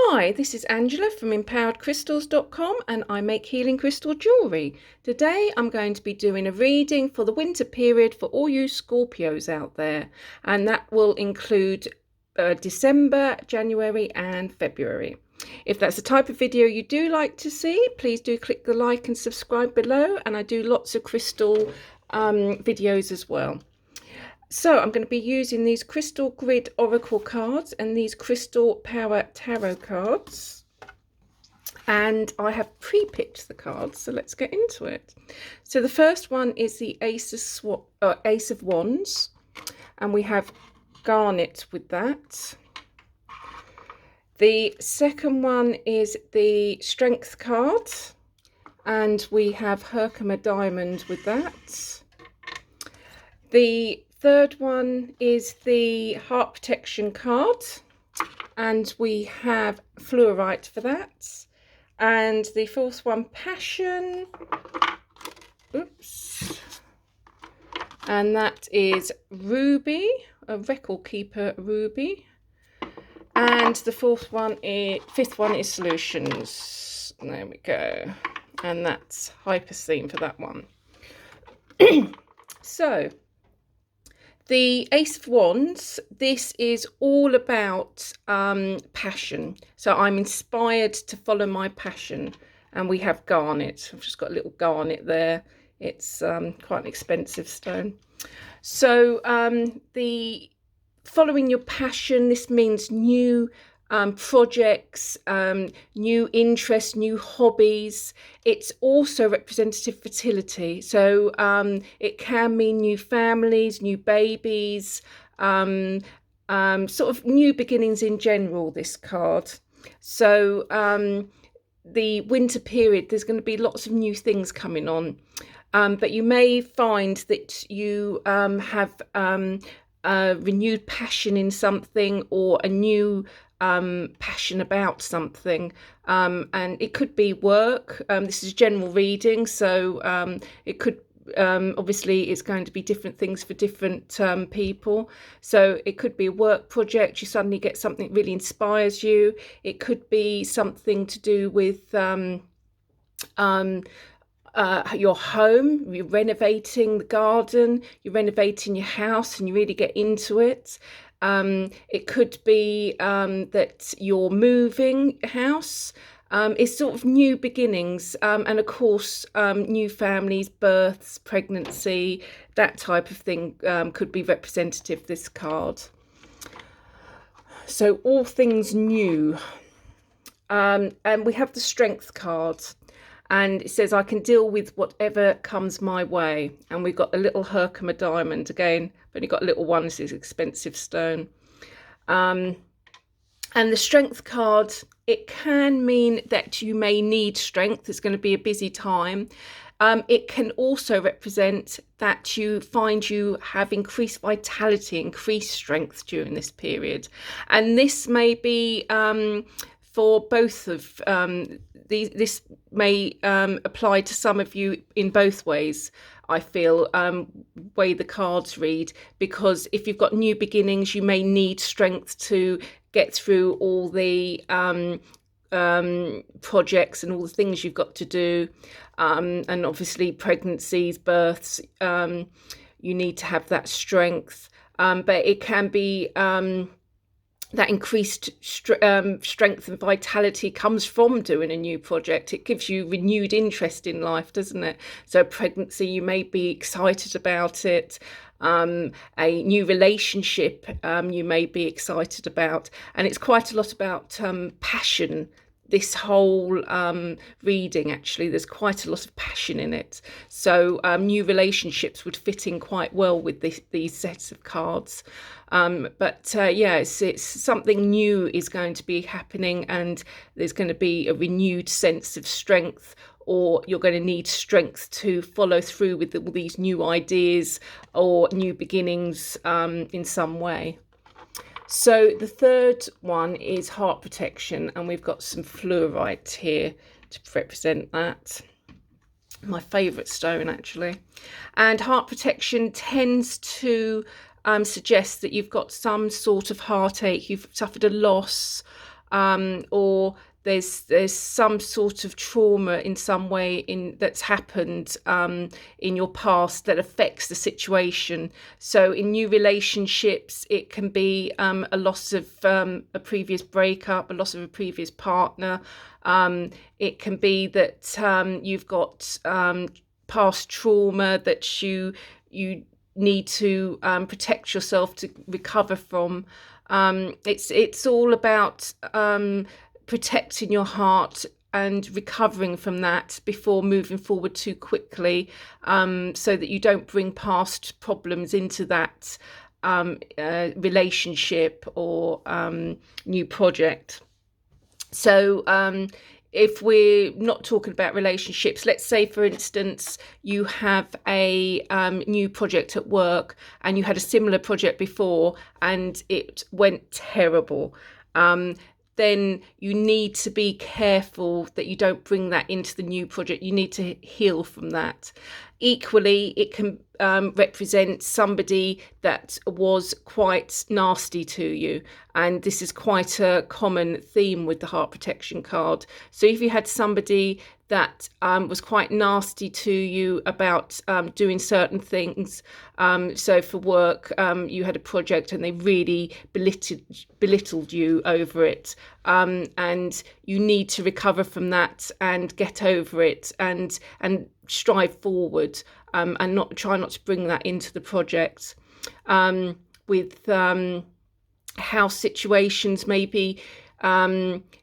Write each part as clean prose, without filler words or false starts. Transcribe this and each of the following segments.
Hi, this is Angela from empoweredcrystals.com and I make healing crystal jewellery. Today I'm going to be doing a reading for the winter period for all you Scorpios out there, and that will include December, January and February. If that's the type of video you do like to see, please do click the like and subscribe below, and I do lots of crystal videos as well. So I'm going to be using these Crystal Grid Oracle cards and these Crystal Power Tarot cards. And I have pre-picked the cards, so let's get into it. So the first one is the Ace of Wands, and we have Garnet with that. The second one is the Strength card, and we have Herkimer Diamond with that. The third one is the Heart Protection card, and we have Fluorite for that. And the fourth one, Passion. Oops. And that is Ruby, a Record Keeper Ruby. And the fifth one is Solutions. There we go. And that's Hyperstheme for that one. So the Ace of Wands, this is all about passion. So I'm inspired to follow my passion. And we have Garnet. I've just got a little garnet there. It's quite an expensive stone. So the following your passion, this means new projects, new interests, new hobbies. It's also representative fertility, so it can mean new families, new babies, sort of new beginnings in general, this card. So the winter period, there's going to be lots of new things coming on, but you may find that you have a renewed passion in something, or a new passion about something, and it could be work. This is a general reading, so it could obviously it's going to be different things for different people. So it could be a work project, you suddenly get something that really inspires you. It could be something to do with your home, you're renovating the garden, you're renovating your house and you really get into it. It could be that you're moving house. It's sort of new beginnings, and of course new families, births, pregnancy, that type of thing could be representative of this card. So all things new. And we have the Strength card, and it says I can deal with whatever comes my way. And we've got a little Herkimer Diamond again, but you've got a little one. This is expensive stone. And the Strength card, it can mean that you may need strength. It's going to be a busy time. It can also represent that you find you have increased vitality, increased strength during this period. And this may be for both of this may apply to some of you in both ways, I feel, way the cards read, because if you've got new beginnings, you may need strength to get through all the projects and all the things you've got to do, and obviously pregnancies, births, you need to have that strength, but it can be that increased strength and vitality comes from doing a new project. It gives you renewed interest in life, doesn't it? So pregnancy, you may be excited about it. A new relationship, you may be excited about. And it's quite a lot about passion. This whole reading, actually, there's quite a lot of passion in it. So new relationships would fit in quite well with these sets of cards. Yeah, it's something new is going to be happening, and there's going to be a renewed sense of strength, or you're going to need strength to follow through with all these new ideas or new beginnings in some way. So the third one is Heart Protection, and we've got some Fluorite here to represent that. My favourite stone, actually. And Heart Protection tends to suggest that you've got some sort of heartache, you've suffered a loss, or there's some sort of trauma in some way that's happened in your past that affects the situation. So in new relationships, it can be a loss of a previous breakup, a loss of a previous partner. It can be that you've got past trauma that you need to protect yourself to recover from. It's all about protecting your heart and recovering from that before moving forward too quickly, so that you don't bring past problems into that relationship or new project. So if we're not talking about relationships, let's say, for instance, you have a new project at work and you had a similar project before and it went terrible. Then you need to be careful that you don't bring that into the new project. You need to heal from that. Equally, it can represent somebody that was quite nasty to you. And this is quite a common theme with the heart protection card. So if you had somebody that was quite nasty to you about doing certain things, so for work, you had a project and they really belittled you over it, and you need to recover from that and get over it and strive forward, and try not to bring that into the project. With house situations, maybe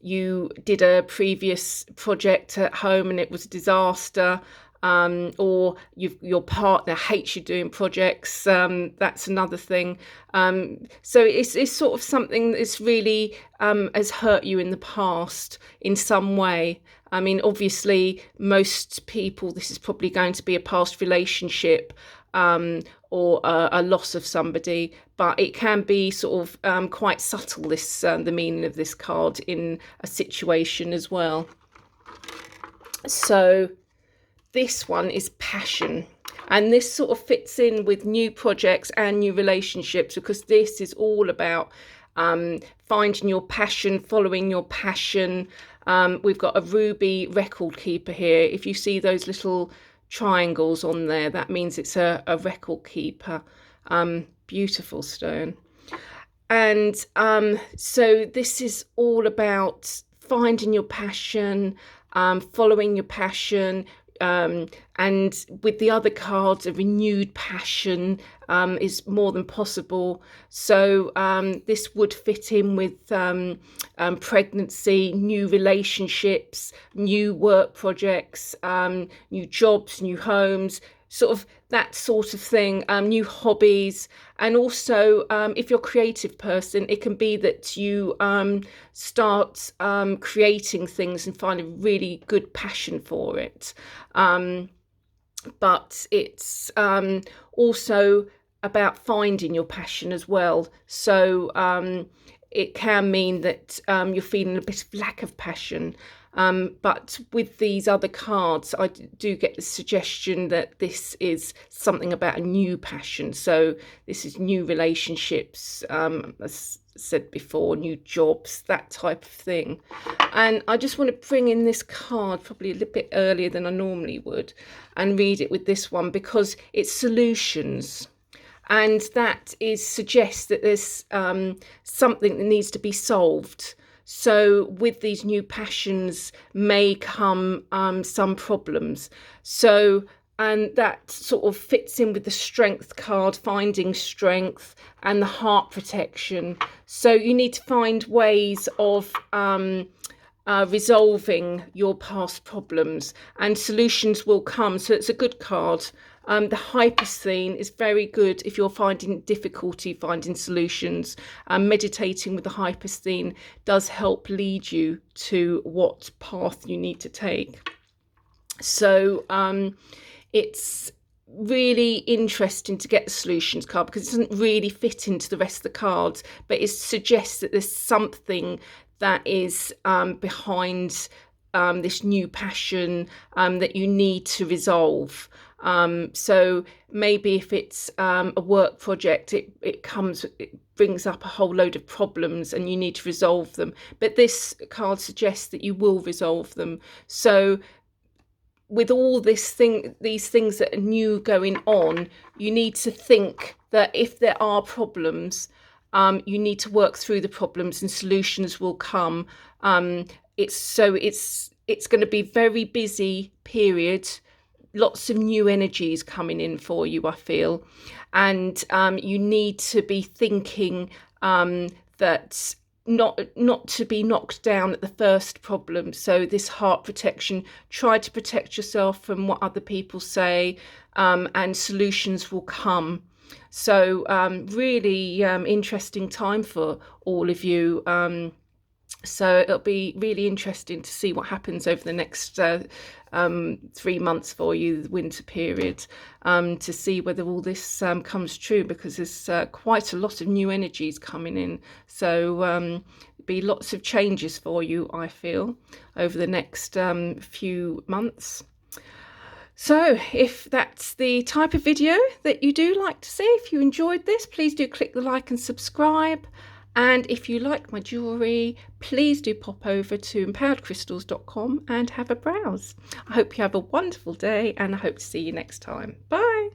you did a previous project at home and it was a disaster, or your partner hates you doing projects. That's another thing. So it's sort of something that's really has hurt you in the past in some way. I mean, obviously, most people, this is probably going to be a past relationship, or a loss of somebody, but it can be sort of quite subtle, this the meaning of this card in a situation as well. So this one is passion, and this sort of fits in with new projects and new relationships, because this is all about finding your passion, following your passion. We've got a ruby record keeper here. If you see those little triangles on there, that means it's a record keeper. Beautiful stone. And so this is all about finding your passion, following your passion, and with the other cards, a renewed passion is more than possible. So this would fit in with pregnancy, new relationships, new work projects, new jobs, new homes, sort of that sort of thing, new hobbies. And also, if you're a creative person, it can be that you start creating things and find a really good passion for it. But it's also about finding your passion as well. So it can mean that you're feeling a bit of lack of passion. But with these other cards, I do get the suggestion that this is something about a new passion. So this is new relationships, as said before, new jobs, that type of thing. And I just want to bring in this card probably a little bit earlier than I normally would and read it with this one, because it's solutions. And that suggests that there's something that needs to be solved. So with these new passions may come some problems. So, and that sort of fits in with the strength card, finding strength, and the heart protection. So you need to find ways of resolving your past problems, and solutions will come. So it's a good card. The Hypersthene is very good if you're finding difficulty finding solutions. Meditating with the Hypersthene does help lead you to what path you need to take. So it's really interesting to get the solutions card, because it doesn't really fit into the rest of the cards, but it suggests that there's something that is behind this new passion that you need to resolve. So maybe if it's a work project, it brings up a whole load of problems and you need to resolve them. But this card suggests that you will resolve them. So with all these things that are new going on, you need to think that if there are problems, you need to work through the problems and solutions will come. It's going to be very busy period, lots of new energies coming in for you, I feel, and you need to be thinking that not to be knocked down at the first problem. So this heart protection, try to protect yourself from what other people say, and solutions will come. So really interesting time for all of you. So it'll be really interesting to see what happens over the next 3 months for you, the winter period, to see whether all this comes true, because there's quite a lot of new energies coming in. So be lots of changes for you, I feel, over the next few months. So if that's the type of video that you do like to see, if you enjoyed this, please do click the like and subscribe. And if you like my jewellery, please do pop over to empoweredcrystals.com and have a browse. I hope you have a wonderful day, and I hope to see you next time. Bye.